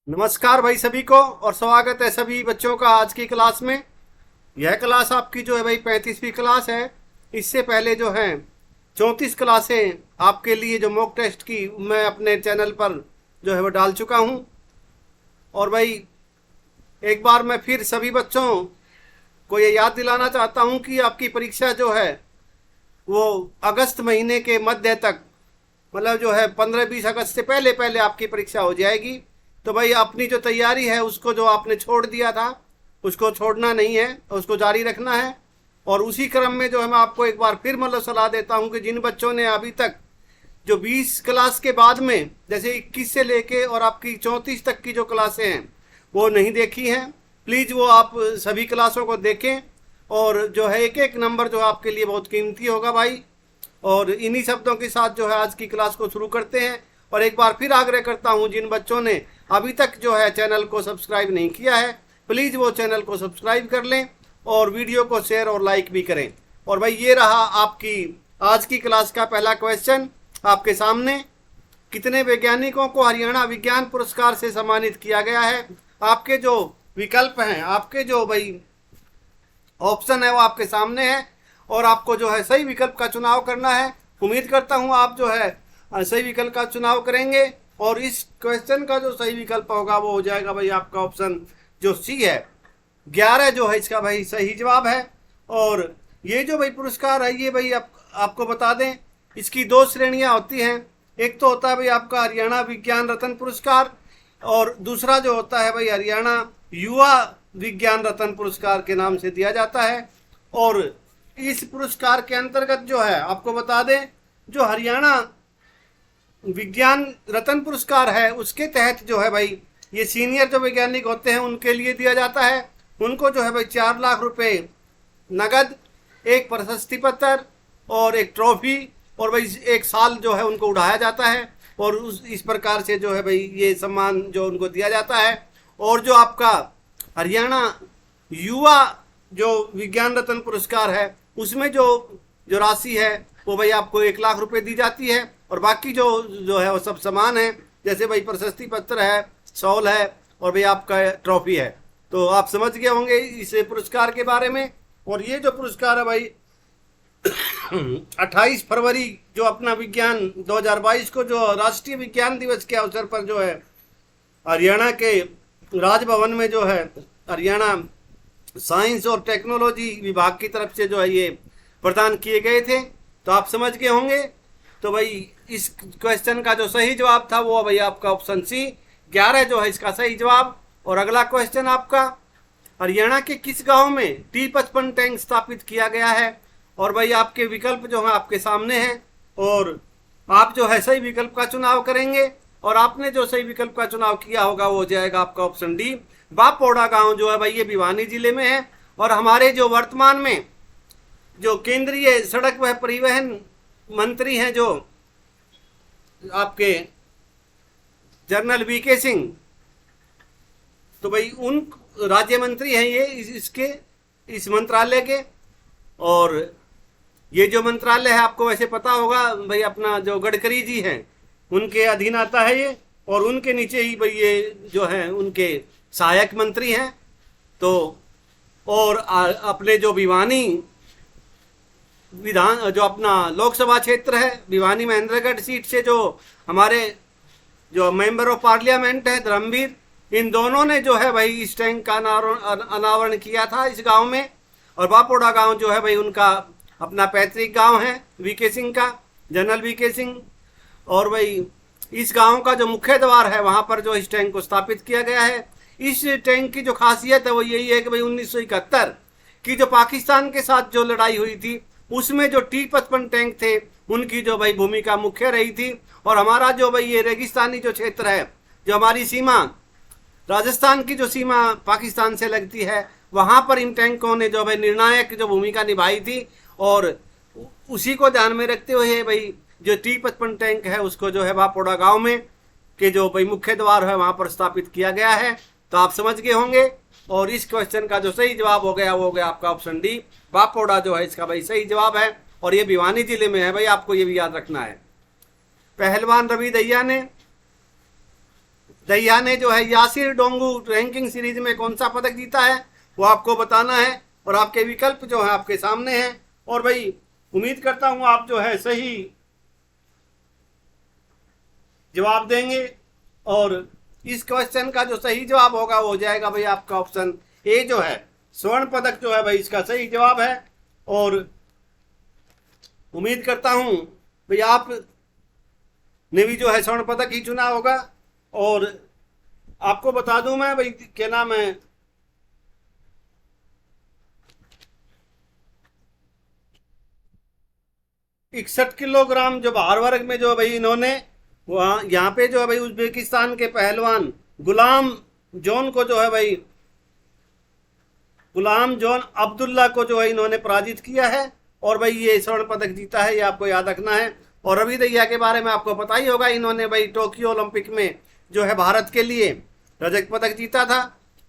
नमस्कार भाई सभी को और स्वागत है सभी बच्चों का आज की क्लास में। यह क्लास आपकी जो है भाई 35वीं क्लास है। इससे पहले जो है 34 क्लासें आपके लिए जो मॉक टेस्ट की मैं अपने चैनल पर जो है वो डाल चुका हूं। और भाई एक बार मैं फिर सभी बच्चों को ये याद दिलाना चाहता हूं कि आपकी परीक्षा जो है वो अगस्त महीने के मध्य तक, मतलब जो है 15-20 अगस्त से पहले पहले आपकी परीक्षा हो जाएगी। तो भाई अपनी जो तैयारी है उसको जो आपने छोड़ दिया था उसको छोड़ना नहीं है, उसको जारी रखना है। और उसी क्रम में जो है मैं आपको एक बार फिर मतलब सलाह देता हूं कि जिन बच्चों ने अभी तक जो 20 क्लास के बाद में जैसे 21 से लेके और आपकी 34 तक की जो क्लासें हैं वो नहीं देखी हैं, प्लीज़ वो आप सभी क्लासों को देखें। और जो है एक एक नंबर जो आपके लिए बहुत कीमती होगा भाई। और इन्हीं शब्दों के साथ जो है आज की क्लास को शुरू करते हैं। और एक बार फिर आग्रह करता हूं जिन बच्चों ने अभी तक जो है चैनल को सब्सक्राइब नहीं किया है, प्लीज़ वो चैनल को सब्सक्राइब कर लें और वीडियो को शेयर और लाइक भी करें। और भाई ये रहा आपकी आज की क्लास का पहला क्वेश्चन आपके सामने। कितने वैज्ञानिकों को हरियाणा विज्ञान पुरस्कार से सम्मानित किया गया है? आपके जो विकल्प हैं, आपके जो भाई ऑप्शन है वो आपके सामने है और आपको जो है सही विकल्प का चुनाव करना है। उम्मीद करता हूं आप जो है सही विकल्प का चुनाव करेंगे और इस क्वेश्चन का जो सही विकल्प होगा वो हो जाएगा भाई आपका ऑप्शन जो सी है। 11 जो है इसका भाई सही जवाब है। और ये जो भाई पुरस्कार है ये भाई आपको बता दें, इसकी 2 श्रेणियां होती हैं। एक तो होता है भाई आपका हरियाणा विज्ञान रत्न पुरस्कार और दूसरा जो होता है भाई हरियाणा युवा विज्ञान रत्न पुरस्कार के नाम से दिया जाता है। और इस पुरस्कार के अंतर्गत जो है आपको बता दें, जो हरियाणा विज्ञान रत्न पुरस्कार है उसके तहत जो है भाई ये सीनियर जो वैज्ञानिक होते हैं उनके लिए दिया जाता है। उनको जो है भाई 4 लाख रुपए नगद, एक प्रशस्ति पत्र और एक ट्रॉफी और भाई 1 साल जो है उनको उड़ाया जाता है। और इस प्रकार से जो है भाई ये सम्मान जो उनको दिया जाता है। और जो आपका हरियाणा युवा जो विज्ञान रत्न पुरस्कार है उसमें जो जो राशि है वो भाई आपको 1 लाख रुपए दी जाती है। और बाकी जो है वो सब समान है, जैसे भाई प्रशस्ति पत्र है, शॉल है और भाई आपका ट्रॉफी है। तो आप समझ गए होंगे इस पुरस्कार के बारे में। और ये जो पुरस्कार है भाई 28 फरवरी जो अपना विज्ञान 2022 को जो राष्ट्रीय विज्ञान दिवस के अवसर पर जो है हरियाणा के राजभवन में जो है हरियाणा साइंस और टेक्नोलॉजी विभाग की तरफ से जो है ये प्रदान किए गए थे। तो आप समझ गए होंगे। तो भाई इस क्वेश्चन का जो सही जवाब था वो भाई आपका ऑप्शन सी 11 जो है इसका सही जवाब। और अगला क्वेश्चन आपका, हरियाणा के किस गांव में T55 टैंक स्थापित किया गया है? और भाई आपके विकल्प जो है आपके सामने हैं और आप जो है सही विकल्प का चुनाव करेंगे। और आपने जो सही विकल्प का चुनाव किया होगा वो हो जाएगा आपका ऑप्शन डी, बापोड़ा गांव जो है भाई ये भिवानी जिले में है। और हमारे जो वर्तमान में जो केंद्रीय सड़क व परिवहन मंत्री हैं जो आपके जनरल वीके सिंह, तो भाई उन राज्य मंत्री हैं ये इस मंत्रालय के। और ये जो मंत्रालय है आपको वैसे पता होगा भाई अपना जो गडकरी जी हैं उनके अधीन आता है ये। और उनके नीचे ही भाई ये जो है उनके सहायक मंत्री हैं। तो और अपने जो भिवानी विधान जो अपना लोकसभा क्षेत्र है भिवानी महेंद्रगढ़ सीट से जो हमारे जो मेंबर ऑफ पार्लियामेंट है धर्मवीर, इन दोनों ने जो है भाई इस टैंक का अनावरण किया था इस गांव में। और बापोड़ा गांव जो है भाई उनका अपना पैतृक गांव है वीके सिंह का, जनरल वीके सिंह। और भाई इस गांव का जो मुख्य द्वार है वहां पर जो इस टैंक को स्थापित किया गया है। इस टैंक की जो खासियत है वो यही है कि भाई 1971 की जो पाकिस्तान के साथ जो लड़ाई हुई थी उसमें जो T55 टैंक थे उनकी जो भाई भूमिका मुख्य रही थी। और हमारा जो भाई ये रेगिस्तानी जो क्षेत्र है, जो हमारी सीमा राजस्थान की जो सीमा पाकिस्तान से लगती है, वहां पर इन टैंकों ने जो भाई निर्णायक जो भूमिका निभाई थी। और उसी को ध्यान में रखते हुए भाई जो T55 टैंक है उसको जो है बापोड़ा गांव में के जो भाई मुख्य द्वार है वहां पर स्थापित किया गया है। तो आप समझ गए होंगे। और इस क्वेश्चन का जो सही जवाब हो गया वो हो गया आपका ऑप्शन डी, बापोड़ा जो है इसका भाई सही जवाब है। और ये भिवानी जिले में है भाई, आपको ये भी याद रखना है। पहलवान रवि दहिया ने दहिया ने जो है यासिर डोंगू रैंकिंग सीरीज में कौन सा पदक जीता है वो आपको बताना है, और आपके विकल्प जो है आपके सामने हैं। और भाई उम्मीद करता हूं आप जो है सही जवाब देंगे, और इस क्वेश्चन का जो सही जवाब होगा वो हो जाएगा भाई आपका ऑप्शन ए जो है स्वर्ण पदक जो है भाई इसका सही जवाब है। और उम्मीद करता हूं भाई आप ने भी जो है स्वर्ण पदक ही चुना होगा। और आपको बता दूं मैं भाई क्या नाम है, इकसठ किलोग्राम जो भार वर्ग में जो भाई इन्होंने वहाँ यहाँ पे जो है भाई उज्बेकिस्तान के पहलवान गुलाम जोन को जो है भाई गुलाम जोन अब्दुल्ला को जो है इन्होंने पराजित किया है, और भाई ये स्वर्ण पदक जीता है, ये आपको याद रखना है। और रवि दहिया के बारे में आपको पता ही होगा, इन्होंने भाई टोक्यो ओलंपिक में जो है भारत के लिए रजत पदक जीता था,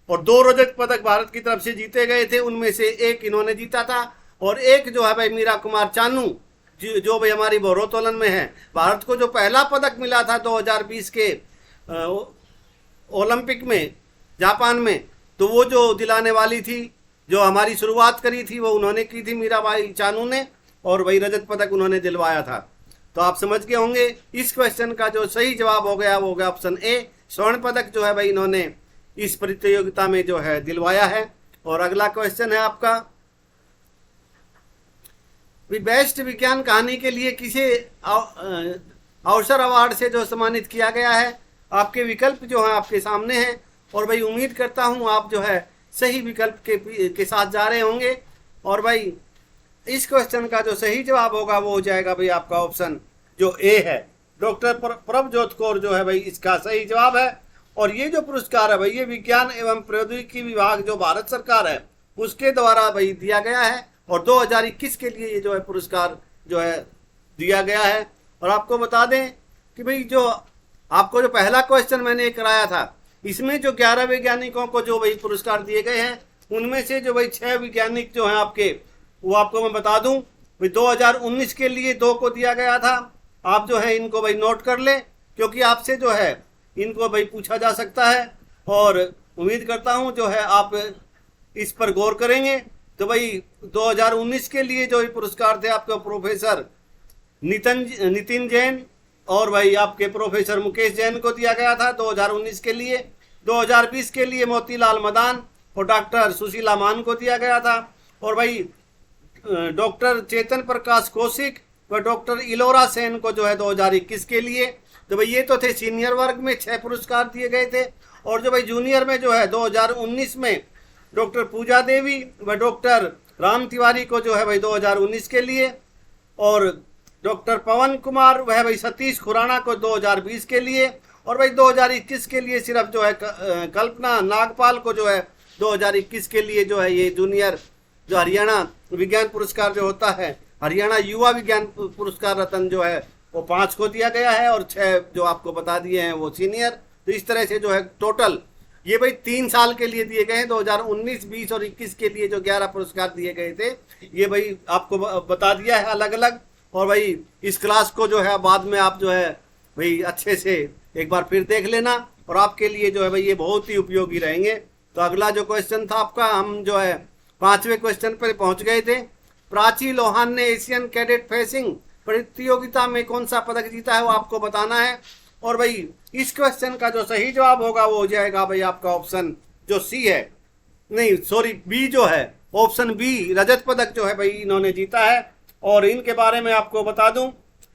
और 2 रजत पदक भारत की तरफ से जीते गए थे, उनमें से एक इन्होंने जीता था, और एक जो है भाई मीरा कुमार चानू जो भाई हमारी भारोत्तोलन में है। भारत को जो पहला पदक मिला था 2020 के ओलंपिक में जापान में, तो वो जो दिलाने वाली थी, जो हमारी शुरुआत करी थी, वो उन्होंने की थी मीराबाई चानू ने, और वही रजत पदक उन्होंने दिलवाया था। तो आप समझ गए होंगे इस क्वेश्चन का जो सही जवाब हो गया वो हो गया ऑप्शन ए, स्वर्ण पदक जो है भाई इन्होंने इस प्रतियोगिता में जो है दिलवाया है। और अगला क्वेश्चन है आपका, बेस्ट विज्ञान कहानी के लिए किसे अवसर अवार्ड से जो सम्मानित किया गया है। आपके विकल्प जो है आपके सामने हैं, और भाई उम्मीद करता हूं आप जो है सही विकल्प के साथ जा रहे होंगे। और भाई इस क्वेश्चन का जो सही जवाब होगा वो हो जाएगा भाई आपका ऑप्शन जो ए है, डॉक्टर प्रभजोत कौर जो है भाई इसका सही जवाब है। और ये जो पुरस्कार है भाई ये विज्ञान एवं प्रौद्योगिकी विभाग जो भारत सरकार है उसके द्वारा भाई दिया गया है, और 2021 के लिए ये जो है पुरस्कार जो है दिया गया है। और आपको बता दें कि भाई जो आपको जो पहला क्वेश्चन मैंने कराया था, इसमें जो 11 वैज्ञानिकों को जो भाई पुरस्कार दिए गए हैं, उनमें से जो भाई 6 वैज्ञानिक जो हैं आपके, वो आपको मैं बता दूं भाई 2019 के लिए 2 को दिया गया था। आप जो है इनको भाई नोट कर लें, क्योंकि आपसे जो है इनको भाई पूछा जा सकता है, और उम्मीद करता हूं जो है आप इस पर गौर करेंगे। तो भाई 2019 के लिए जो पुरस्कार थे आपके प्रोफेसर नितिन जैन और भाई आपके प्रोफेसर मुकेश जैन को दिया गया था 2019 के लिए। 2020 के लिए मोतीलाल मदान और डॉक्टर सुशीला मान को दिया गया था, और भाई डॉक्टर चेतन प्रकाश कौशिक व डॉक्टर इलोरा सेन को जो है 2021 के लिए। तो भाई ये तो थे सीनियर वर्ग में 6 पुरस्कार दिए गए थे, और जो भाई जूनियर में जो है 2019 में डॉक्टर पूजा देवी व डॉक्टर राम तिवारी को जो है भाई 2019 के लिए, और डॉक्टर पवन कुमार वह भाई सतीश खुराना को 2020 के लिए, और भाई 2021 के लिए सिर्फ जो है कल्पना नागपाल को जो है 2021 के लिए जो है ये जूनियर जो हरियाणा विज्ञान पुरस्कार जो होता है, हरियाणा युवा विज्ञान पुरस्कार रत्न जो है वो 5 को दिया गया है, और 6 जो आपको बता दिए हैं वो सीनियर। तो इस तरह से जो है टोटल ये भाई 3 साल के लिए दिए गए हैं, 2019, 20 और 21 के लिए जो 11 पुरस्कार दिए गए थे, ये भाई आपको बता दिया है अलग अलग। और भाई इस क्लास को जो है बाद में आप जो है भाई अच्छे से एक बार फिर देख लेना, और आपके लिए जो है भाई ये बहुत ही उपयोगी रहेंगे। तो अगला जो क्वेश्चन था आपका, हम जो है 5वें क्वेश्चन पर पहुंच गए थे। प्राची लोहान ने एशियन कैडेट फेंसिंग प्रतियोगिता में कौन सा पदक जीता है वो आपको बताना है। और भाई इस क्वेश्चन का जो सही जवाब होगा वो हो जाएगा भाई आपका ऑप्शन जो सी है, नहीं सॉरी बी जो है, ऑप्शन बी, रजत पदक जो है भाई इन्होंने जीता है। और इनके बारे में आपको बता दूं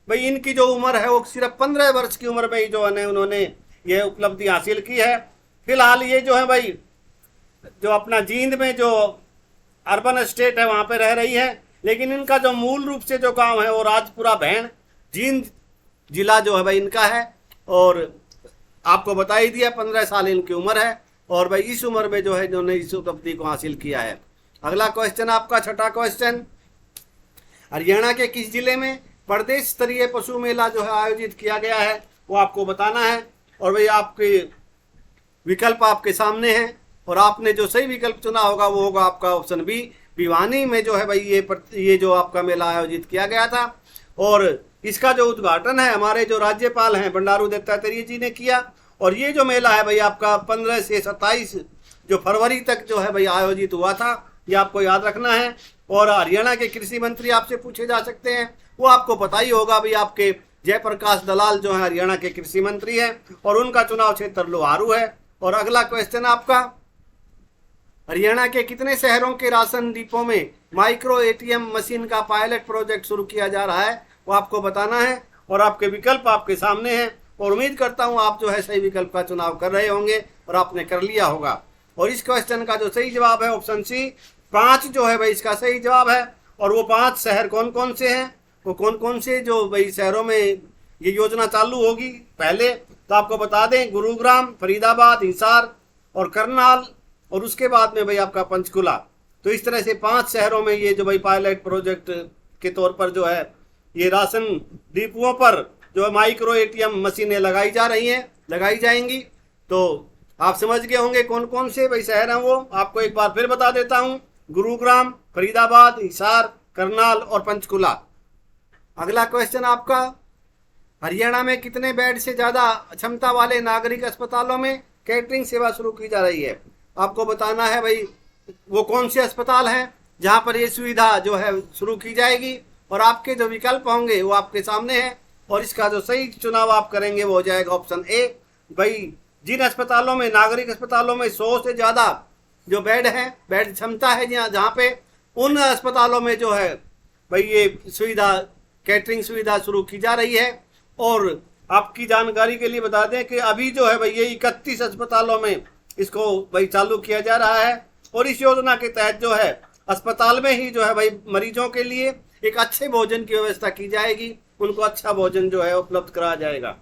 भाई इनकी जो उम्र है वो सिर्फ 15 वर्ष की उम्र में ही जो है उन्होंने ये उपलब्धि हासिल की है। फिलहाल ये जो है भाई जो अपना जींद में जो अर्बन स्टेट है वहां पे रह रही है, लेकिन इनका जो मूल रूप से जो गांव है वो राजपुरा भैण जींद जिला जो है भाई इनका है। और आपको बता ही दिया 15 साल इनकी उम्र है, और भाई इस उम्र में जो है इन्होंने इस उपलब्धि को हासिल किया है। अगला क्वेश्चन आपका 6ठा क्वेश्चन, हरियाणा के किस जिले में प्रदेश स्तरीय पशु मेला जो है आयोजित किया गया है वो आपको बताना है। और भाई आपके विकल्प आपके सामने हैं, और आपने जो सही विकल्प चुना होगा वो होगा आपका ऑप्शन बी, भिवानी में जो है भाई ये जो आपका मेला आयोजित किया गया था। और इसका जो उद्घाटन है हमारे जो राज्यपाल हैं बंडारू दत्तात्रेय जी ने किया, और ये जो मेला है भाई आपका 15 से 27 जो फरवरी तक जो है भाई आयोजित हुआ था, ये आपको याद रखना है। और हरियाणा के कृषि मंत्री आपसे पूछे जा सकते हैं, वो आपको पता ही होगा भाई, आपके जयप्रकाश दलाल जो है हरियाणा के कृषि मंत्री हैं और उनका चुनाव क्षेत्र लोहारू है। और अगला क्वेश्चन आपका, हरियाणा के कितने शहरों के राशन डिपो में माइक्रो एटीएम मशीन का पायलट प्रोजेक्ट शुरू किया जा रहा है, वो आपको बताना है। और आपके विकल्प आपके सामने हैं और उम्मीद करता हूं आप जो है सही विकल्प का चुनाव कर रहे होंगे और आपने कर लिया होगा। और इस क्वेश्चन का जो सही जवाब है ऑप्शन सी, 5 जो है भाई इसका सही जवाब है। और वो 5 शहर कौन कौन से हैं, वो कौन कौन से जो भाई शहरों में ये योजना चालू होगी पहले तो आपको बता दें, गुरुग्राम, फरीदाबाद, हिसार और करनाल, और उसके बाद में भाई आपका पंचकुला। तो इस तरह से 5 शहरों में ये जो भाई पायलट प्रोजेक्ट के तौर पर जो है ये राशन डिपुओं पर जो है माइक्रो एटीएम मशीनें लगाई जा रही हैं, लगाई जाएंगी। तो आप समझ गए होंगे कौन कौन से भाई शहर हैं, वो आपको एक बार फिर बता देता हूं, गुरुग्राम, फरीदाबाद, हिसार, करनाल और पंचकुला। अगला क्वेश्चन आपका, हरियाणा में कितने बेड से ज्यादा क्षमता वाले नागरिक अस्पतालों में कैटरिंग सेवा शुरू की जा रही है, आपको बताना है भाई वो कौन से अस्पताल हैं जहां पर ये सुविधा जो है शुरू की जाएगी। और आपके जो विकल्प होंगे वो आपके सामने हैं और इसका जो सही चुनाव आप करेंगे वो हो जाएगा ऑप्शन ए। भाई जिन अस्पतालों में, नागरिक अस्पतालों में 100 से ज्यादा जो बेड है, बेड क्षमता है जहाँ पे, उन अस्पतालों में जो है भाई ये सुविधा, कैटरिंग सुविधा शुरू की जा रही है। और आपकी जानकारी के लिए बता दें कि अभी जो है भाई ये 31 अस्पतालों में इसको भाई चालू किया जा रहा है। और इस योजना के तहत जो है अस्पताल में ही जो है भाई मरीजों के लिए एक अच्छे भोजन की व्यवस्था की जाएगी, उनको अच्छा भोजन जो है उपलब्ध कराया जाएगा।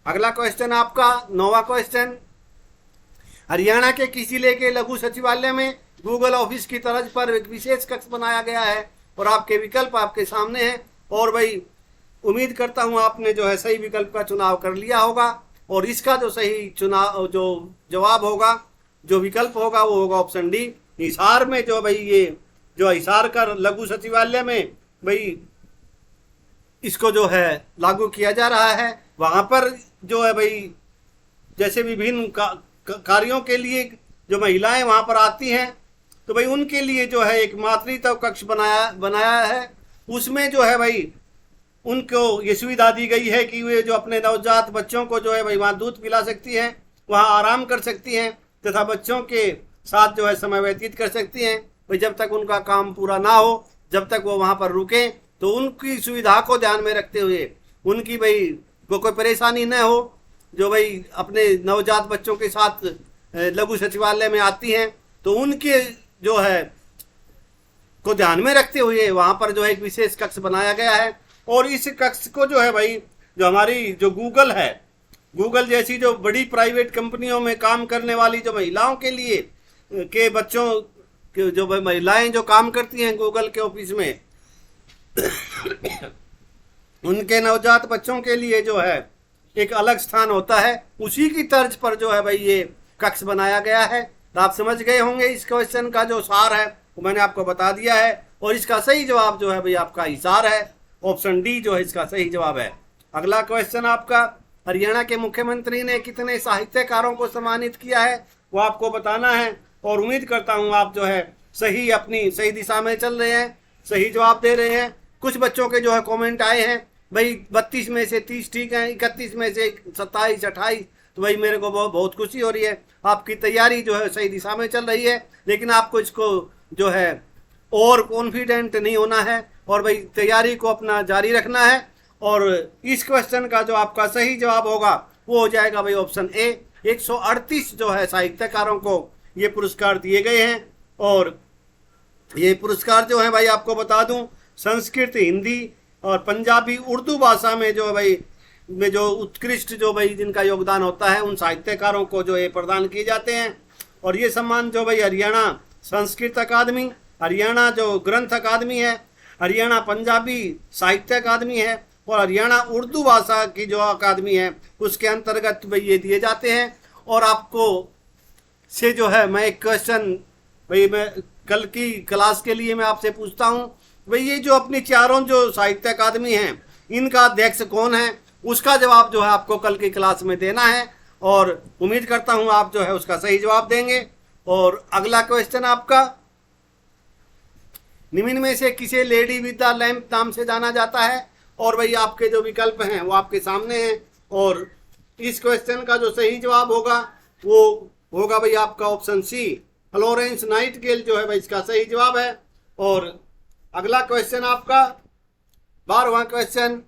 अगला क्वेश्चन आपका 9वां क्वेश्चन, हरियाणा के किस जिले के लघु सचिवालय में गूगल ऑफिस की तर्ज पर एक विशेष कक्ष बनाया गया है, और आपके विकल्प आपके सामने हैं। और भाई उम्मीद करता हूं आपने जो है सही विकल्प का चुनाव कर लिया होगा और इसका जो सही चुनाव जो जवाब होगा, जो विकल्प होगा वो होगा ऑप्शन डी, हिसार में जो भाई ये जो हिसार का लघु सचिवालय में भाई इसको जो है लागू किया जा रहा है। वहां पर जो है भाई जैसे विभिन्न कार्यों के लिए जो महिलाएं वहां पर आती हैं तो भाई उनके लिए जो है एक मातृत्व कक्ष बनाया है। उसमें जो है भाई उनको ये सुविधा दी गई है कि वे जो अपने नवजात बच्चों को जो है भाई वहाँ दूध पिला सकती हैं, वहाँ आराम कर सकती हैं तथा बच्चों के साथ जो है समय व्यतीत कर सकती हैं। भाई जब तक उनका काम पूरा ना हो, जब तक वो वहाँ पर रुकें, तो उनकी सुविधा को ध्यान में रखते हुए उनकी भाई को कोई परेशानी न हो, जो भाई अपने नवजात बच्चों के साथ लघु सचिवालय में आती हैं, तो उनके जो है को ध्यान में रखते हुए वहाँ पर जो है एक विशेष कक्ष बनाया गया है। और इस कक्ष को जो है भाई जो हमारी जो गूगल है, गूगल जैसी जो बड़ी प्राइवेट कंपनियों में काम करने वाली जो महिलाओं के लिए के बच्चों के जो भाई महिलाएं जो काम करती हैं गूगल के ऑफिस में उनके नवजात बच्चों के लिए जो है एक अलग स्थान होता है, उसी की तर्ज पर जो है भाई ये कक्ष बनाया गया है। तो आप समझ गए होंगे इस क्वेश्चन का जो सार है वो मैंने आपको बता दिया है। और इसका सही जवाब जो है भाई आपका हिसार है, ऑप्शन डी जो है इसका सही जवाब है। अगला क्वेश्चन आपका, हरियाणा के मुख्यमंत्री ने कितने साहित्यकारों को सम्मानित किया है, वो आपको बताना है। और उम्मीद करता हूँ आप जो है सही अपनी सही दिशा में चल रहे हैं, सही जवाब दे रहे हैं। कुछ बच्चों के जो है कमेंट आए हैं भाई 32 में से 30 ठीक है, 31 में से 27, 28, तो भाई मेरे को बहुत खुशी हो रही है। आपकी तैयारी जो है सही दिशा में चल रही है, लेकिन आपको इसको जो है और कॉन्फिडेंट नहीं होना है और भाई तैयारी को अपना जारी रखना है। और इस क्वेश्चन का जो आपका सही जवाब होगा वो हो जाएगा भाई ऑप्शन ए। 138 जो है साहित्यकारों को ये पुरस्कार दिए गए हैं। और ये पुरस्कार जो है भाई आपको बता दूं, संस्कृत, हिंदी और पंजाबी, उर्दू भाषा में जो है भाई में जो उत्कृष्ट जो भाई जिनका योगदान होता है उन साहित्यकारों को जो ये प्रदान किए जाते हैं। और ये सम्मान जो भाई हरियाणा संस्कृत अकादमी, हरियाणा जो ग्रंथ अकादमी है, हरियाणा पंजाबी साहित्य अकादमी है और हरियाणा उर्दू भाषा की जो अकादमी है उसके अंतर्गत भाई ये दिए जाते हैं। और आपको से जो है मैं एक क्वेश्चन भाई मैं कल की क्लास के लिए मैं आपसे पूछता हूँ, भाई ये जो अपनी चारों जो साहित्य अकादमी हैं इनका अध्यक्ष कौन है, उसका जवाब जो है आपको कल की क्लास में देना है। और उम्मीद करता हूं आप जो है उसका सही जवाब देंगे। और अगला क्वेश्चन आपका, निम्न में से किसे लेडी विद द लैंप नाम से जाना जाता है? और भाई आपके जो विकल्प हैं वो आपके सामने हैं, और इस क्वेश्चन का जो सही जवाब होगा वो होगा भाई आपका ऑप्शन सी, फ्लोरेंस नाइटिंगेल जो है भाई इसका सही जवाब है। और अगला क्वेश्चन आपका 12वां question,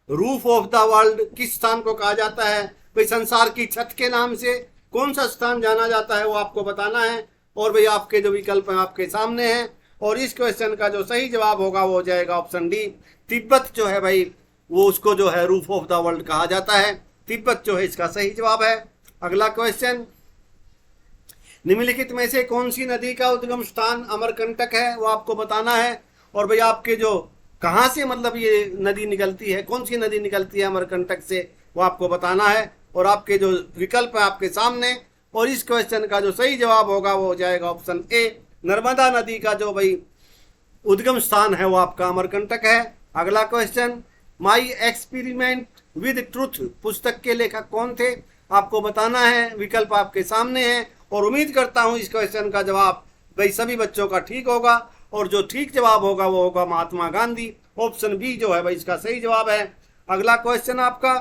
roof of the world किस स्थान को कहा जाता है? भाई संसार की छत के नाम से कौन सा स्थान जाना जाता है वो आपको बताना है। और भाई आपके जो विकल्प हैं आपके सामने हैं, और इस क्वेश्चन का जो सही जवाब होगा वो हो जाएगा ऑप्शन डी, तिब्बत जो है भाई वो उसको जो है रूफ ऑफ द वर्ल्ड कहा जाता है। तिब्बत जो है इसका सही जवाब है। अगला क्वेश्चन, निम्नलिखित में से कौन सी नदी का उद्गम स्थान अमरकंटक है वो आपको बताना है। और भाई आपके जो कहाँ से मतलब ये नदी निकलती है, कौन सी नदी निकलती है अमरकंटक से वो आपको बताना है। और आपके जो विकल्प है आपके सामने, और इस क्वेश्चन का जो सही जवाब होगा वो हो जाएगा ऑप्शन ए, नर्मदा नदी का जो भाई उद्गम स्थान है वो आपका अमरकंटक है। अगला question, my experiment with truth पुस्तक के लेखक कौन थे आपको बताना है। विकल्प आपके सामने हैं, और उम्मीद करता हूं इस क्वेश्चन का जवाब भाई सभी बच्चों का ठीक होगा, और जो ठीक जवाब होगा वो होगा महात्मा गांधी, ऑप्शन बी जो है भाई इसका सही जवाब है। अगला क्वेश्चन आपका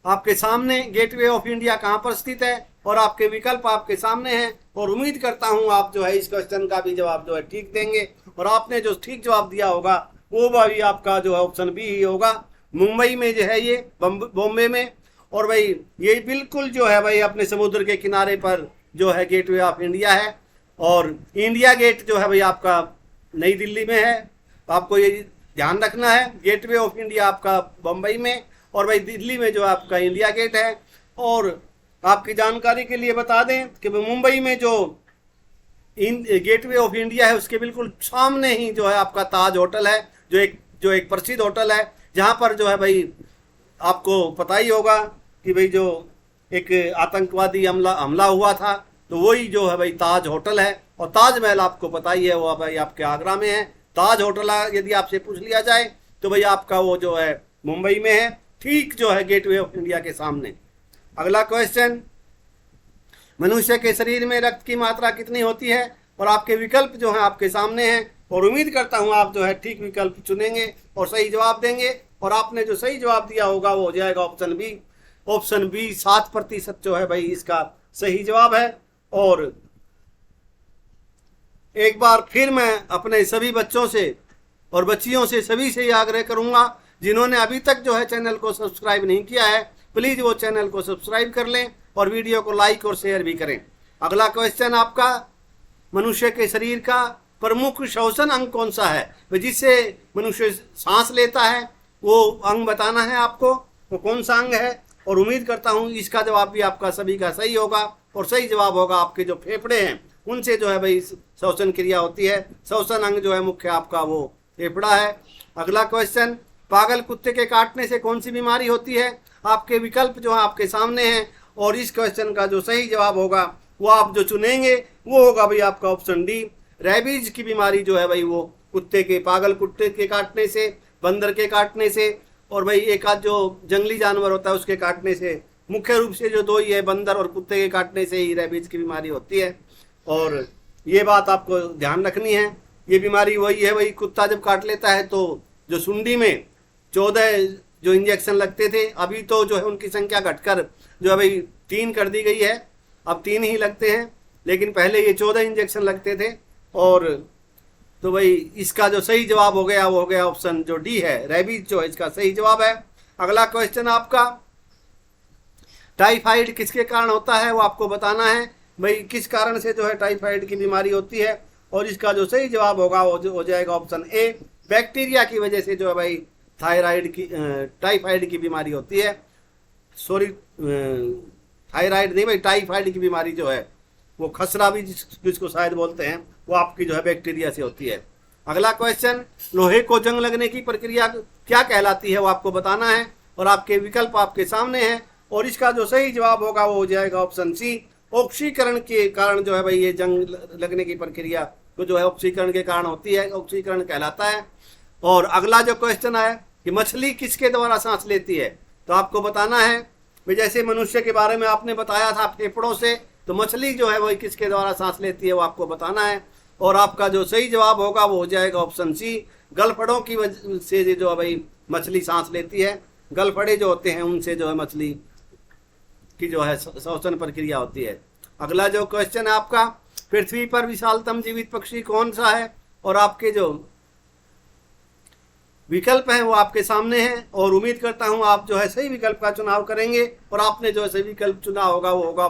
आपके सामने, गेटवे ऑफ इंडिया कहाँ पर स्थित है? और आपके विकल्प आपके सामने हैं, और उम्मीद करता हूं आप जो है इस क्वेश्चन का भी जवाब जो है ठीक देंगे। और आपने जो ठीक जवाब दिया होगा वो भी आपका जो है ऑप्शन बी ही होगा, मुंबई में जो है ये, बॉम्बे में। और भाई ये बिल्कुल जो है भाई अपने समुद्र के किनारे पर जो है गेटवे ऑफ इंडिया है। और इंडिया गेट जो है भाई आपका नई दिल्ली में है, तो आपको ये ध्यान रखना है, गेटवे ऑफ इंडिया आपका बम्बई में, और भाई दिल्ली में जो आपका इंडिया गेट है। और आपकी जानकारी के लिए बता दें कि मुंबई में जो गेटवे ऑफ इंडिया है उसके बिल्कुल सामने ही जो है आपका ताज होटल है, जो एक प्रसिद्ध होटल है, जहां पर जो है भाई आपको पता ही होगा कि भाई जो एक आतंकवादी हमला हुआ था, तो वही जो है भाई ताज होटल है। और ताजमहल आपको पता ही है वो भाई आपके आगरा में है। ताज होटल यदि आपसे पूछ लिया जाए तो भाई आपका वो जो है मुंबई में है, ठीक जो है गेटवे ऑफ इंडिया के सामने। अगला क्वेश्चन, मनुष्य के शरीर में रक्त की मात्रा कितनी होती है? और आपके विकल्प जो है आपके सामने हैं, और उम्मीद करता हूं आप जो है ठीक विकल्प चुनेंगे और सही जवाब देंगे। और आपने जो सही जवाब दिया होगा वो हो जाएगा ऑप्शन बी, ऑप्शन बी 7% जो है भाई इसका सही जवाब है। और एक बार फिर मैं अपने सभी बच्चों से और बच्चियों से सभी से ये आग्रह करूंगा, जिन्होंने अभी तक जो है चैनल को सब्सक्राइब नहीं किया है, प्लीज वो चैनल को सब्सक्राइब कर लें और वीडियो को लाइक और शेयर भी करें। अगला क्वेश्चन आपका, मनुष्य के शरीर का प्रमुख श्वसन अंग कौन सा है? जिससे मनुष्य सांस लेता है वो अंग बताना है आपको, वो कौन सा अंग है। और उम्मीद करता हूँ इसका जवाब भी आपका सभी का सही होगा, और सही जवाब होगा आपके जो फेफड़े हैं उनसे जो है भाई श्वसन क्रिया होती है। श्वसन अंग जो है मुख्य आपका वो फेफड़ा है। अगला क्वेश्चन, पागल कुत्ते के काटने से कौन सी बीमारी होती है? आपके विकल्प जो है आपके सामने हैं, और इस क्वेश्चन का जो सही जवाब होगा वो आप जो चुनेंगे वो होगा भाई आपका ऑप्शन डी, रेबीज की बीमारी जो है भाई वो कुत्ते के, पागल कुत्ते के काटने से, बंदर के काटने से, और भाई एक आध जो जंगली जानवर होता है उसके काटने से, मुख्य रूप से जो दो ही है, बंदर और कुत्ते के काटने से ही रेबीज की बीमारी होती है। और ये बात आपको ध्यान रखनी है, ये बीमारी वही है भाई, कुत्ता जब काट लेता है तो जो सुंडी में 14 जो इंजेक्शन लगते थे, अभी तो जो है उनकी संख्या घटकर जो है भाई 3 कर दी गई है, अब 3 ही लगते हैं, लेकिन पहले ये 14 इंजेक्शन लगते थे। और तो भाई इसका जो सही जवाब हो गया वो हो गया ऑप्शन जो डी है, रेबीज जो है इसका सही जवाब है। अगला क्वेश्चन आपका, टाइफाइड किसके कारण होता है वो आपको बताना है। भाई किस कारण से जो है टाइफाइड की बीमारी होती है, और इसका जो सही जवाब होगा वो हो जाएगा ऑप्शन ए, बैक्टीरिया की वजह से जो है भाई टाइफाइड की बीमारी होती है। सॉरी, थायराइड नहीं भाई, टाइफाइड की बीमारी जो है वो खसरा भी जिसको शायद बोलते हैं, वो आपकी जो है बैक्टीरिया से होती है। अगला क्वेश्चन, लोहे को जंग लगने की प्रक्रिया क्या कहलाती है वो आपको बताना है, और आपके विकल्प आपके सामने हैं, और इसका जो सही जवाब होगा वो हो जाएगा ऑप्शन सी, ऑक्सीकरण के कारण जो है भाई ये जंग लगने की प्रक्रिया तो जो है ऑक्सीकरण के कारण होती है, ऑक्सीकरण कहलाता है। और अगला जो क्वेश्चन है कि मछली किसके द्वारा सांस लेती है, तो आपको बताना है, भाई जैसे मनुष्य के बारे में आपने बताया था फेफड़ों से, तो मछली जो है वही किसके द्वारा सांस लेती है वो आपको बताना है। और आपका जो सही जवाब होगा वो हो जाएगा ऑप्शन सी, गलफड़ों की वजह से जो है भाई मछली सांस लेती है। गलफड़े जो होते हैं उनसे जो है मछली की जो है श्वसन प्रक्रिया होती है। अगला जो क्वेश्चन है आपका, पृथ्वी पर विशालतम जीवित पक्षी कौन सा है? और आपके जो विकल्प हैं वो आपके सामने हैं, और उम्मीद करता हूं आप जो है सही विकल्प का चुनाव करेंगे। और आपने जो है सही विकल्प चुना होगा वो होगा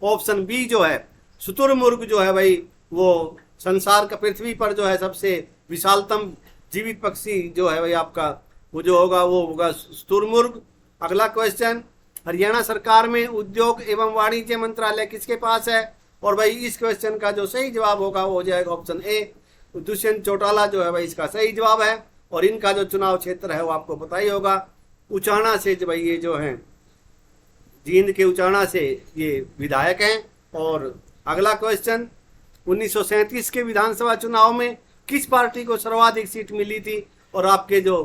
ऑप्शन बी जो है शुतुरमुर्ग जो है भाई वो संसार का पृथ्वी पर जो है सबसे विशालतम जीवित पक्षी जो है भाई आपका वो जो होगा वो होगा शुतुरमुर्ग। अगला क्वेश्चन, हरियाणा सरकार में उद्योग एवं वाणिज्य मंत्रालय किसके पास है? और भाई इस क्वेश्चन का जो सही जवाब होगा वो हो जाएगा ऑप्शन ए, दुष्यंत चौटाला जो है भाई इसका सही जवाब है। और इनका जो चुनाव क्षेत्र है वो आपको पता ही होगा, उचाना से जो भाई ये जो है जींद के उचाना से ये विधायक हैं। और अगला क्वेश्चन, 1937 के विधानसभा चुनाव में किस पार्टी को सर्वाधिक सीट मिली थी? और आपके जो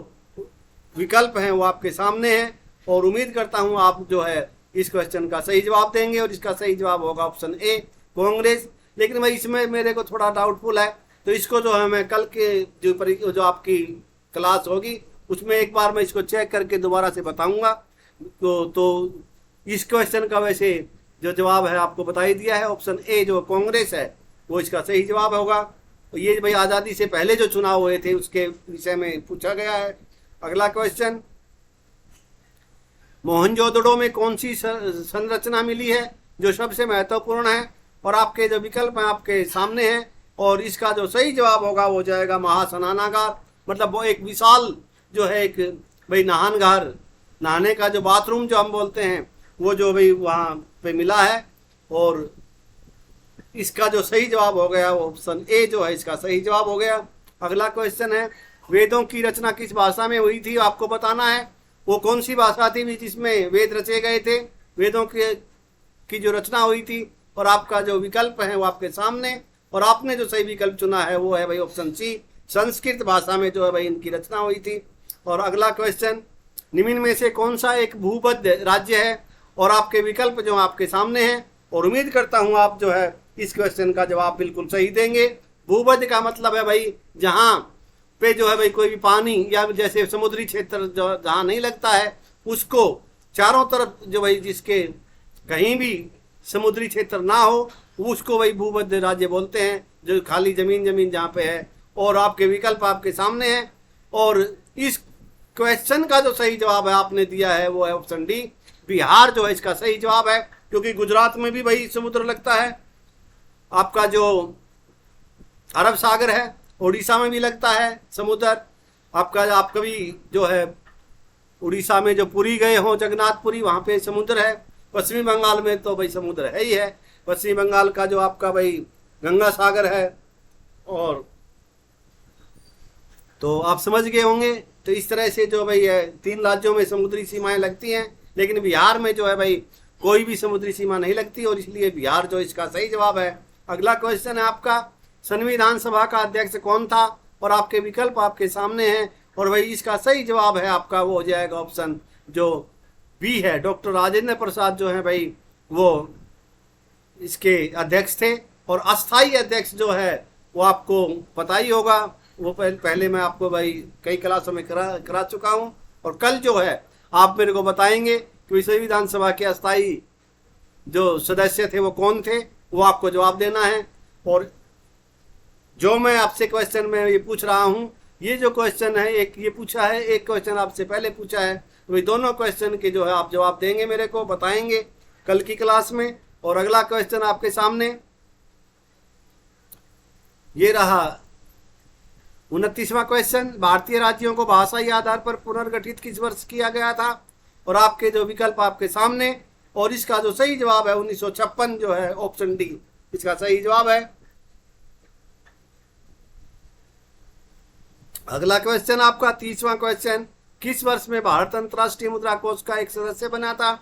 विकल्प हैं वो आपके सामने हैं, और उम्मीद करता हूं आप जो है इस क्वेश्चन का सही जवाब देंगे। और इसका सही जवाब होगा ऑप्शन ए, कांग्रेस। लेकिन भाई इसमें मेरे को थोड़ा डाउटफुल है, तो इसको जो है मैं कल के जो आपकी क्लास होगी उसमें एक बार मैं इसको चेक करके दोबारा से बताऊंगा। तो इस क्वेश्चन का वैसे जो जवाब है आपको बता ही दिया है, ऑप्शन ए जो कांग्रेस है वो इसका सही जवाब होगा। तो ये भाई आज़ादी से पहले जो चुनाव हुए थे उसके विषय में पूछा गया है। अगला क्वेश्चन, मोहनजोदड़ो में कौन सी संरचना मिली है जो सबसे महत्वपूर्ण है? और आपके जो विकल्प हैं आपके सामने हैं, और इसका जो सही जवाब होगा वो जाएगा महास्नानागार। मतलब वो एक विशाल जो है एक भाई नहानगार, नहाने का जो बाथरूम जो हम बोलते हैं वो जो भाई वहाँ पे मिला है। और इसका जो सही जवाब हो गया वो ऑप्शन ए जो है इसका सही जवाब हो गया। अगला क्वेश्चन है, वेदों की रचना किस भाषा में हुई थी? आपको बताना है वो कौन सी भाषा थी जिसमें वेद रचे गए थे, वेदों की जो रचना हुई थी। और आपका जो विकल्प है वो आपके सामने, और आपने जो सही विकल्प चुना है वो है भाई ऑप्शन सी, संस्कृत भाषा में जो है भाई इनकी रचना हुई थी। और अगला क्वेश्चन, निम्न में से कौन सा एक भूमध्य राज्य है? और आपके विकल्प जो आपके सामने हैं, और उम्मीद करता हूं आप जो है इस क्वेश्चन का जवाब बिल्कुल सही देंगे। भूमध्य का मतलब है भाई जहां पे जो है भाई कोई भी पानी या जैसे समुद्री क्षेत्र जो जहां नहीं लगता है उसको चारों तरफ जो भाई जिसके कहीं भी समुद्री क्षेत्र ना हो उसको भाई भूमध्य राज्य बोलते हैं, जो खाली जमीन जहाँ पे है। और आपके विकल्प आपके सामने हैं, और इस क्वेश्चन का जो सही जवाब है आपने दिया है वो है ऑप्शन डी, बिहार जो है इसका सही जवाब है। क्योंकि गुजरात में भी भाई समुद्र लगता है, आपका जो अरब सागर है, उड़ीसा में भी लगता है समुद्र। आपका आप कभी जो है उड़ीसा में जो पुरी गए हो जगन्नाथपुरी, वहाँ पे समुद्र है। पश्चिमी बंगाल में तो भाई समुद्र है ही है, पश्चिमी बंगाल का जो आपका भाई गंगा सागर है। और तो आप समझ गए होंगे। तो इस तरह से जो भाई है 3 राज्यों में समुद्री सीमाएं लगती हैं, लेकिन बिहार में जो है भाई कोई भी समुद्री सीमा नहीं लगती, और इसलिए बिहार जो इसका सही जवाब है। अगला क्वेश्चन है आपका, संविधान सभा का अध्यक्ष कौन था? और आपके विकल्प आपके सामने हैं, और भाई इसका सही जवाब है आपका वो हो जाएगा ऑप्शन जो बी है, डॉक्टर राजेंद्र प्रसाद जो है भाई वो इसके अध्यक्ष थे। और अस्थाई अध्यक्ष जो है वो आपको पता ही होगा, वो पहले मैं आपको भाई कई क्लासों में करा चुका हूँ। और कल जो है आप मेरे को बताएंगे कि संविधान सभा के अस्थाई जो सदस्य थे वो कौन थे, वो आपको जवाब देना है। और जो मैं आपसे क्वेश्चन में ये पूछ रहा हूँ, ये जो क्वेश्चन है एक ये पूछा है, एक क्वेश्चन आपसे पहले पूछा है, तो ये दोनों क्वेश्चन के जो है आप जवाब देंगे, मेरे को बताएंगे कल की क्लास में। और अगला क्वेश्चन आपके सामने ये रहा 29वां क्वेश्चन, भारतीय राज्यों को भाषाई आधार पर पुनर्गठित किस वर्ष किया गया था? और आपके जो विकल्प आपके सामने, और इसका जो सही जवाब है 1956 जो है ऑप्शन डी इसका सही जवाब है। अगला क्वेश्चन आपका 30वां क्वेश्चन, किस वर्ष में भारत अंतर्राष्ट्रीय मुद्रा कोष का एक सदस्य बना था?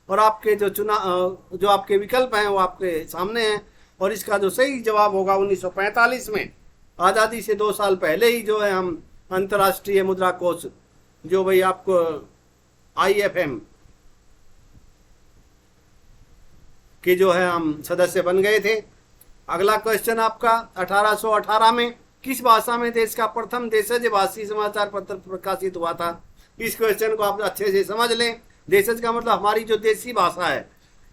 और आपके जो आपके विकल्प हैं वो आपके सामने हैं, और इसका जो सही जवाब होगा 1945 में, आज़ादी से 2 साल पहले ही जो है हम अंतर्राष्ट्रीय मुद्रा कोष जो भाई आपको IFM के जो है हम सदस्य बन गए थे। अगला क्वेश्चन आपका 1818 में किस भाषा में देश का प्रथम देशज भाषी समाचार पत्र प्रकाशित हुआ था? इस क्वेश्चन को आप अच्छे से समझ लें। देशज का मतलब हमारी जो देसी भाषा है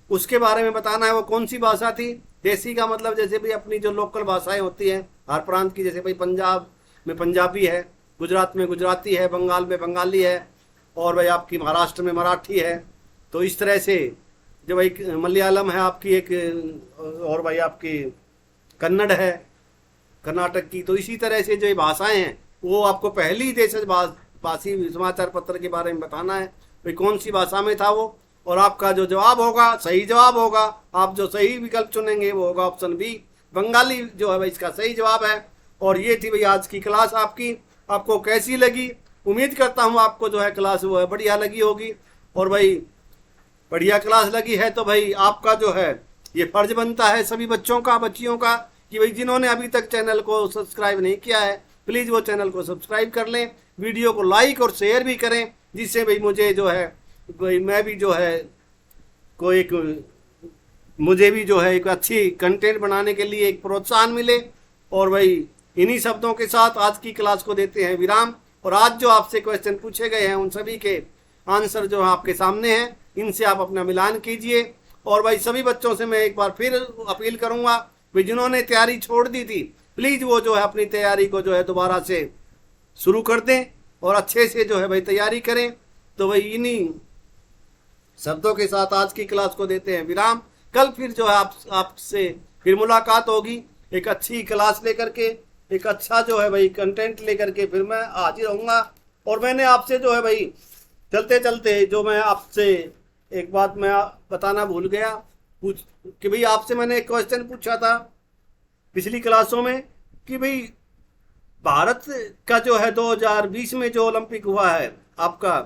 उसके बारे में बताना है, वो कौन सी भाषा थी। देसी का मतलब जैसे भी अपनी जो लोकल भाषाएं होती हैं हर प्रांत की, जैसे भाई पंजाब में पंजाबी है, गुजरात में गुजराती है, बंगाल में बंगाली है, और भाई आपकी महाराष्ट्र में मराठी है। तो इस तरह से जो भाई मलयालम है आपकी एक, और भाई आपकी कन्नड़ है कर्नाटक की। तो इसी तरह से जो ये भाषाएं हैं वो आपको पहली देशज भाषी समाचार पत्र के बारे में बताना है, भाई कौन सी भाषा में था वो। और आपका जो जवाब होगा, सही जवाब होगा, आप जो सही विकल्प चुनेंगे वो होगा ऑप्शन बी, बंगाली जो है भाई इसका सही जवाब है। और ये थी भाई आज की क्लास आपकी। आपको कैसी लगी? उम्मीद करता हूँ आपको जो है क्लास वो है बढ़िया लगी होगी। और भाई बढ़िया क्लास लगी है तो भाई आपका जो है ये फर्ज बनता है सभी बच्चों का, बच्चियों का, कि भाई जिन्होंने अभी तक चैनल को सब्सक्राइब नहीं किया है प्लीज़ वो चैनल को सब्सक्राइब कर लें, वीडियो को लाइक और शेयर भी करें, जिससे भाई मुझे जो है कोई मैं भी जो है कोई एक मुझे भी जो है एक अच्छी कंटेंट बनाने के लिए एक प्रोत्साहन मिले। और भाई इन्हीं शब्दों के साथ आज की क्लास को देते हैं विराम। और आज जो आपसे क्वेश्चन पूछे गए हैं उन सभी के आंसर जो आपके सामने हैं, इनसे आप अपना मिलान कीजिए। और भाई सभी बच्चों से मैं एक बार फिर अपील करूंगा, भाई जिन्होंने तैयारी छोड़ दी थी प्लीज़ वो जो है अपनी तैयारी को जो है दोबारा से शुरू कर दें और अच्छे से जो है भाई तैयारी करें। तो भाई इन्हीं शब्दों के साथ आज की क्लास को देते हैं विराम। कल फिर जो है आपसे फिर मुलाकात होगी एक अच्छी क्लास लेकर के, एक अच्छा जो है भाई कंटेंट लेकर के फिर मैं हाजिर रहूँगा। और मैंने आपसे जो है भाई चलते चलते जो मैं आपसे एक बात मैं बताना भूल गया कि भाई आपसे मैंने एक क्वेश्चन पूछा था पिछली क्लासों में कि भाई भारत का जो है 2020 में जो ओलंपिक हुआ है आपका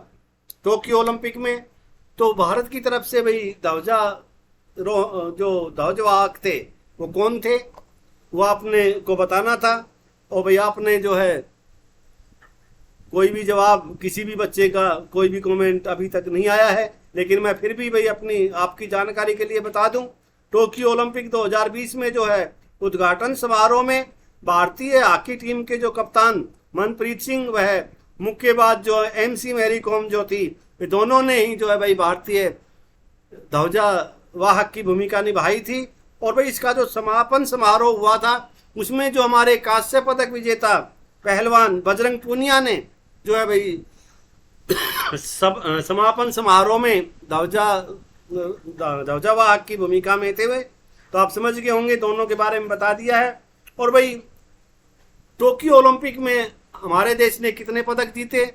टोक्यो ओलंपिक में, तो भारत की तरफ से भाई जो ध्वजवाहक थे वो कौन थे, वो आपने को बताना था। और भाई आपने जो है कोई भी जवाब, किसी भी बच्चे का कोई भी कमेंट अभी तक नहीं आया है, लेकिन मैं फिर भी भाई अपनी आपकी जानकारी के लिए बता दूं, टोक्यो ओलंपिक 2020 में जो है उद्घाटन समारोह में भारतीय हॉकी टीम के जो कप्तान मनप्रीत सिंह वह मुक्केबाज जो MC मैरी कॉम जो थी, वे दोनों ने ही जो है भाई भारतीय ध्वजावाहक की भूमिका निभाई थी। और भाई इसका जो समापन समारोह हुआ था उसमें जो हमारे कांस्य पदक विजेता पहलवान बजरंग पूनिया ने जो है भाई समापन समारोह में ध्वजावाहक की भूमिका में थे वे। तो आप समझ गए होंगे, दोनों के बारे में बता दिया है। और भाई टोक्यो ओलंपिक में हमारे देश ने कितने पदक जीते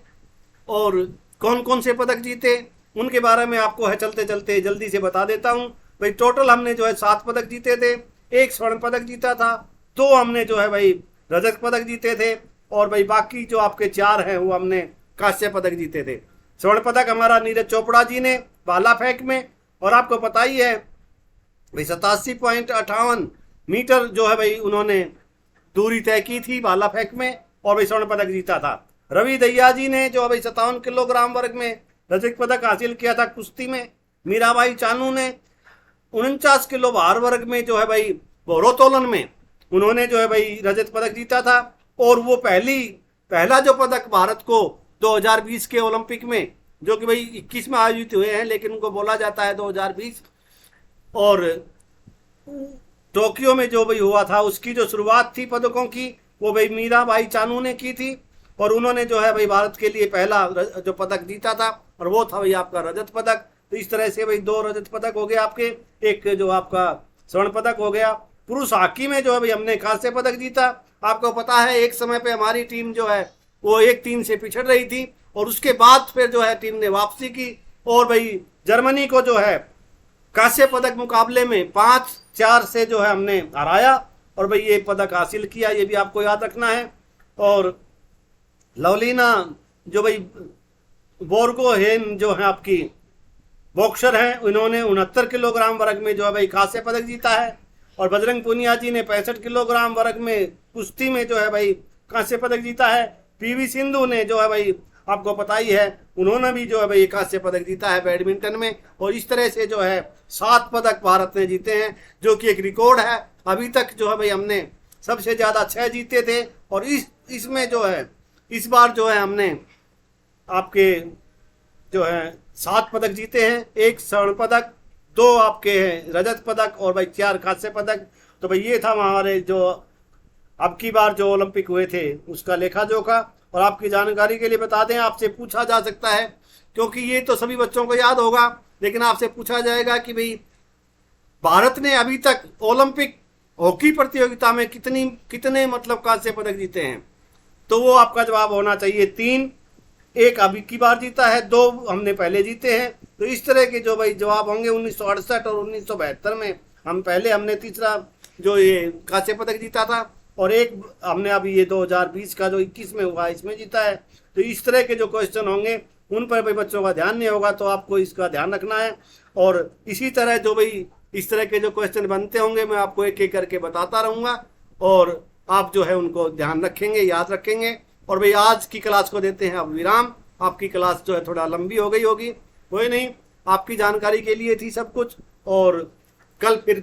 और कौन कौन से पदक जीते उनके बारे में आपको है चलते चलते जल्दी से बता देता हूँ। भाई टोटल हमने जो है 7 पदक जीते थे, 1 स्वर्ण पदक जीता था, 2 हमने जो है भाई रजत पदक जीते थे, और भाई बाकी जो आपके 4 हैं वो हमने कांस्य पदक जीते थे। स्वर्ण पदक हमारा नीरज चोपड़ा जी ने भाला फेंक में, और आपको पता ही है भाई 87.58 मीटर जो है भाई उन्होंने दूरी तय की थी भाला फेंक में, और भाई स्वर्ण पदक जीता था। रवि दहिया जी ने जो भाई 57 किलोग्राम वर्ग में रजत पदक हासिल किया था कुश्ती में। मीराबाई चानू ने 49 किलो भार वर्ग में जो है भाई भारोत्तोलन में उन्होंने जो है भाई रजत पदक जीता था। और वो पहला जो पदक भारत को 2020 के ओलंपिक में, जो कि भाई 21 में आयोजित हुए हैं लेकिन उनको बोला जाता है 2020, और टोक्यो में जो भाई हुआ था उसकी जो शुरुआत थी पदकों की वो भाई मीराबाई चानू ने की थी, और उन्होंने जो है भाई भारत के लिए पहला जो पदक जीता था और वो था भाई आपका रजत पदक। तो इस तरह से भाई 2 रजत पदक हो गए आपके, एक जो आपका स्वर्ण पदक हो गया। पुरुष हॉकी में जो है भाई हमने कांस्य पदक जीता। आपको पता है एक समय पे हमारी टीम जो है वो 1-3 से पिछड़ रही थी, और उसके बाद फिर जो है टीम ने वापसी की और भाई जर्मनी को जो है कांस्य पदक मुकाबले में 5-4 से जो है हमने हराया और भाई ये पदक हासिल किया, ये भी आपको याद रखना है। और लवलीना जो भाई बोर्गोहेन जो है आपकी बॉक्सर हैं, उन्होंने 69 किलोग्राम वर्ग में जो है भाई कांस्य पदक जीता है, और बजरंग पूनिया जी ने 65 किलोग्राम वर्ग में कुश्ती में जो है भाई कांस्य पदक जीता है। PV सिंधु ने जो है भाई आपको पता ही है, उन्होंने भी जो है भाई कांस्य पदक जीता है बैडमिंटन में। और इस तरह से जो है 7 पदक भारत ने जीते हैं, जो कि एक रिकॉर्ड है। अभी तक जो है भाई हमने सबसे ज्यादा 6 जीते थे, और इसमें जो है इस बार जो है हमने आपके जो है 7 पदक जीते हैं, 1 स्वर्ण पदक, 2 आपके हैं रजत पदक, और भाई 4 कांस्य पदक। तो भाई ये था हमारे जो अब की बार जो ओलंपिक हुए थे उसका लेखा जोखा। और आपकी जानकारी के लिए बता दें, आपसे पूछा जा सकता है, क्योंकि ये तो सभी बच्चों को याद होगा, लेकिन आपसे पूछा जाएगा कि भाई भारत ने अभी तक ओलंपिक हॉकी प्रतियोगिता में कितने मतलब कांस्य पदक जीते हैं। तो वो आपका जवाब होना चाहिए 3। 1 अभी की बार जीता है, 2 हमने पहले जीते हैं। तो इस तरह के जो भाई जवाब होंगे 1968 और 1972 में हमने तीसरा जो ये कांस्य पदक जीता था, और 1 हमने अभी ये 2020 का जो 21 में हुआ इसमें जीता है। तो इस तरह के जो क्वेश्चन होंगे उन पर भाई बच्चों का ध्यान नहीं होगा, तो आपको इसका ध्यान रखना है। और इसी तरह जो भाई इस तरह के जो क्वेश्चन बनते होंगे मैं आपको एक एक करके बताता रहूंगा, और आप जो है उनको ध्यान रखेंगे, याद रखेंगे। और भाई आज की क्लास को देते हैं अब विराम। आपकी क्लास जो है थोड़ा लंबी हो गई होगी, कोई नहीं, आपकी जानकारी के लिए थी सब कुछ। और कल फिर